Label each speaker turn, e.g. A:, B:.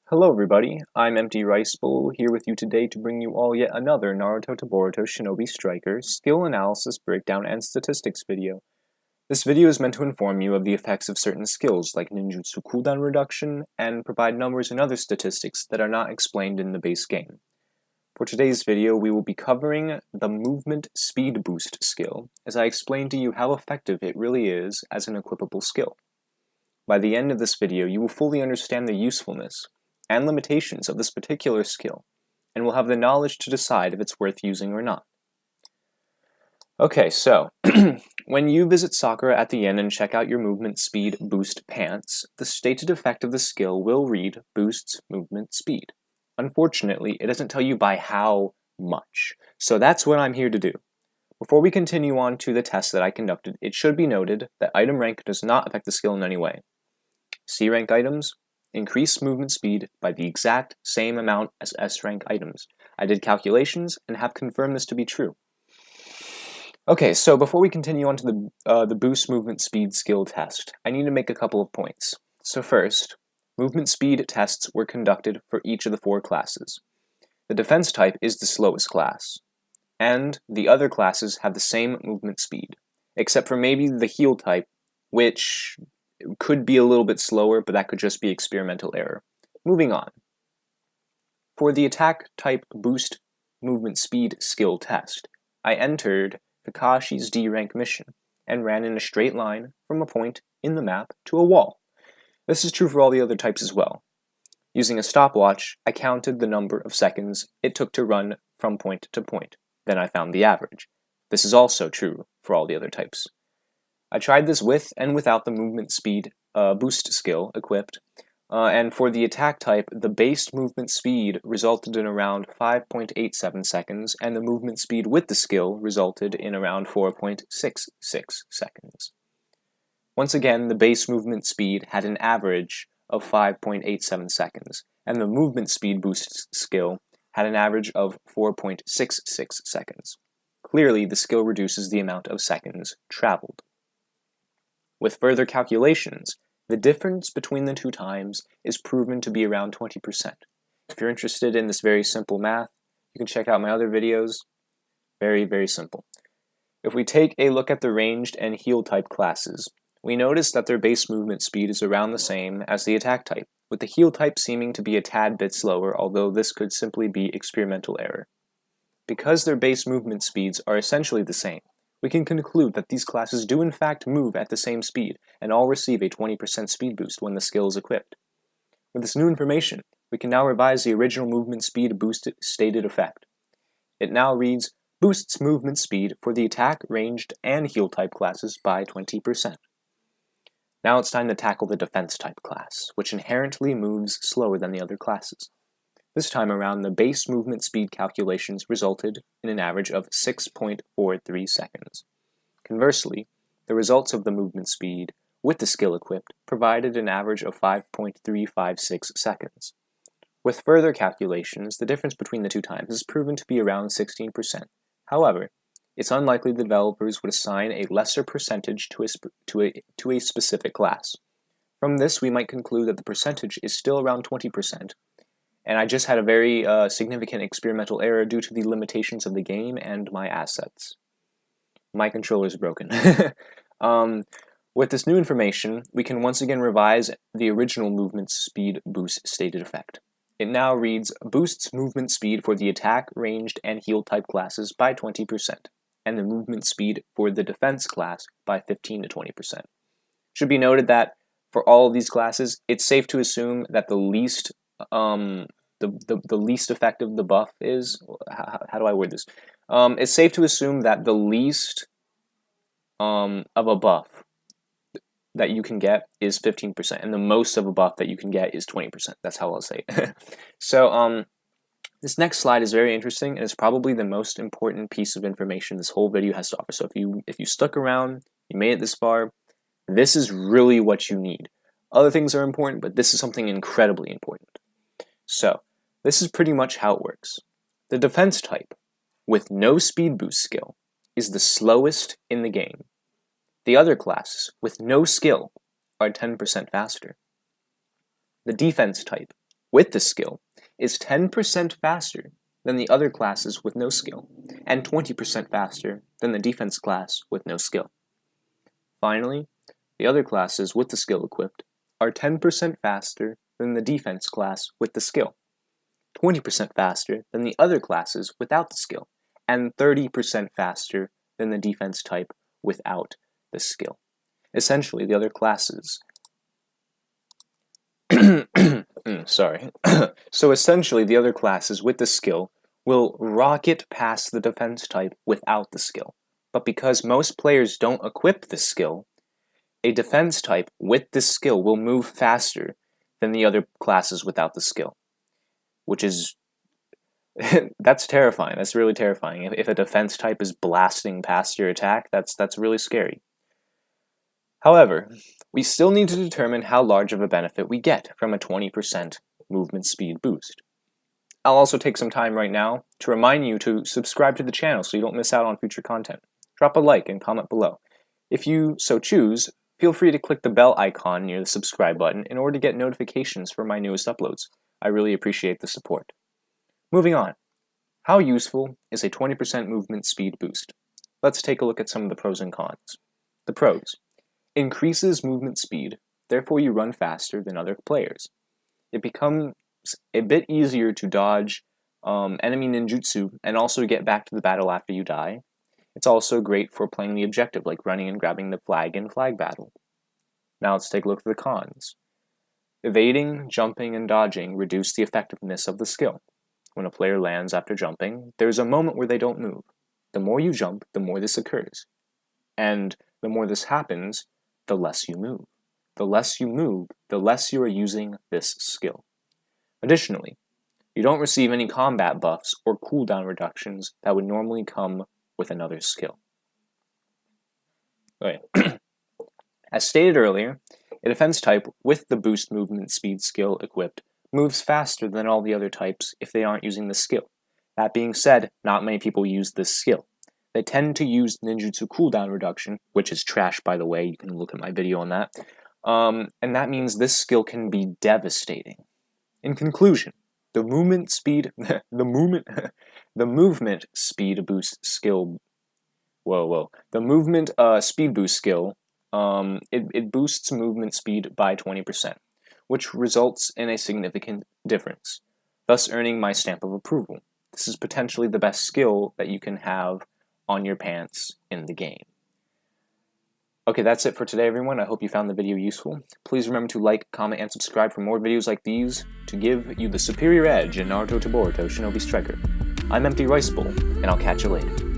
A: Hello everybody, I'm EmptyRiceBowl here with you today to bring you all yet another Naruto to Boruto Shinobi Striker skill analysis breakdown and statistics video. This video is meant to inform you of the effects of certain skills like ninjutsu cooldown reduction and provide numbers and other statistics that are not explained in the base game. For today's video, we will be covering the movement speed boost skill as I explain to you how effective it really is as an equipable skill. By the end of this video, you will fully understand the usefulness and limitations of this particular skill, and will have the knowledge to decide if it's worth using or not. Okay, so, when you visit Sakura at the inn and check out your movement speed boost pants, the stated effect of the skill will read boosts movement speed. Unfortunately, it doesn't tell you by how much, so that's what I'm here to do. Before we continue on to the test that I conducted, it should be noted that item rank does not affect the skill in any way. C rank items increase movement speed by the exact same amount as S rank items. I did calculations and have confirmed this to be true. Okay, so before we continue on to the boost movement speed skill test, I need to make a couple of points. So first, movement speed tests were conducted for each of the 4 classes. The defense type is the slowest class, and the other classes have the same movement speed, except for maybe the heal type, which could be a little bit slower, but that could just be experimental error. Moving on. For the attack type boost movement speed skill test, I entered Kakashi's D rank mission and ran in a straight line from a point in the map to a wall. This is true for all the other types as well. Using a stopwatch, I counted the number of seconds it took to run from point to point. Then I found the average. This is also true for all the other types. I tried this with and without the movement speed boost skill equipped, and for the attack type, the base movement speed resulted in around 5.87 seconds, and the movement speed with the skill resulted in around 4.66 seconds. Once again, the base movement speed had an average of 5.87 seconds, and the movement speed boost skill had an average of 4.66 seconds. Clearly, the skill reduces the amount of seconds traveled. With further calculations, the difference between the 2 times is proven to be around 20%. If you're interested in this very simple math, you can check out my other videos. Very, very simple. If we take a look at the ranged and heal type classes, we notice that their base movement speed is around the same as the attack type, with the heal type seeming to be a tad bit slower, although this could simply be experimental error. Because their base movement speeds are essentially the same, we can conclude that these classes do in fact move at the same speed, and all receive a 20% speed boost when the skill is equipped. With this new information, we can now revise the original movement speed boost stated effect. It now reads, boosts movement speed for the attack, ranged, and heal type classes by 20%. Now it's time to tackle the defense type class, which inherently moves slower than the other classes. This time around, the base movement speed calculations resulted in an average of 6.43 seconds. Conversely, the results of the movement speed with the skill equipped provided an average of 5.356 seconds. With further calculations, the difference between the 2 times is proven to be around 16%. However, it's unlikely the developers would assign a lesser percentage to a specific class. From this, we might conclude that the percentage is still around 20%, and I just had a very significant experimental error due to the limitations of the game and my assets. My controller is broken. With this new information, we can once again revise the original movement speed boost stated effect. It now reads, boosts movement speed for the attack, ranged, and heal type classes by 20%, and the movement speed for the defense class by 15 to 20%. Should be noted that for all of these classes, it's safe to assume that the least least effective the buff is. How do I word this? It's safe to assume that the least of a buff that you can get is 15%, and the most of a buff that you can get is 20%. That's how I'll say it. So, this next slide is very interesting, and it's probably the most important piece of information this whole video has to offer. So if you stuck around, you made it this far, this is really what you need. Other things are important, but this is something incredibly important. So, this is pretty much how it works. The defense type, with no speed boost skill, is the slowest in the game. The other classes, with no skill, are 10% faster. The defense type, with the skill is 10% faster than the other classes with no skill, and 20% faster than the defense class with no skill. Finally, the other classes with the skill equipped are 10% faster than the defense class with the skill, 20% faster than the other classes without the skill, and 30% faster than the defense type without the skill. Essentially, the other classes sorry. So essentially, the other classes with the skill will rocket past the defense type without the skill. But because most players don't equip the skill, a defense type with this skill will move faster than the other classes without the skill. Which is... that's terrifying. That's really terrifying. If a defense type is blasting past your attack, that's really scary. However, we still need to determine how large of a benefit we get from a 20% movement speed boost. I'll also take some time right now to remind you to subscribe to the channel so you don't miss out on future content. Drop a like and comment below. If you so choose, feel free to click the bell icon near the subscribe button in order to get notifications for my newest uploads. I really appreciate the support. Moving on. How useful is a 20% movement speed boost? Let's take a look at some of the pros and cons. The pros. Increases movement speed, therefore you run faster than other players. It becomes a bit easier to dodge enemy ninjutsu and also get back to the battle after you die. It's also great for playing the objective, like running and grabbing the flag in flag battle. Now let's take a look at the cons. Evading, jumping, and dodging reduce the effectiveness of the skill. When a player lands after jumping, there's a moment where they don't move. The more you jump, the more this occurs. And the more this happens, the less you move. The less you move, the less you are using this skill. Additionally, you don't receive any combat buffs or cooldown reductions that would normally come with another skill. Okay. As stated earlier, a defense type with the boost movement speed skill equipped moves faster than all the other types if they aren't using the skill. That being said, not many people use this skill. They tend to use ninjutsu cooldown reduction, which is trash, by the way. You can look at my video on that. And that means this skill can be devastating. In conclusion, the movement speed speed boost skill. The movement speed boost skill. It boosts movement speed by 20%, which results in a significant difference, thus earning my stamp of approval. This is potentially the best skill that you can have on your pants in the game. Okay, that's it for today, everyone. I hope you found the video useful. Please remember to like, comment, and subscribe for more videos like these to give you the superior edge in Naruto to Boruto Shinobi Striker. I'm EmptyRiceBowl, and I'll catch you later.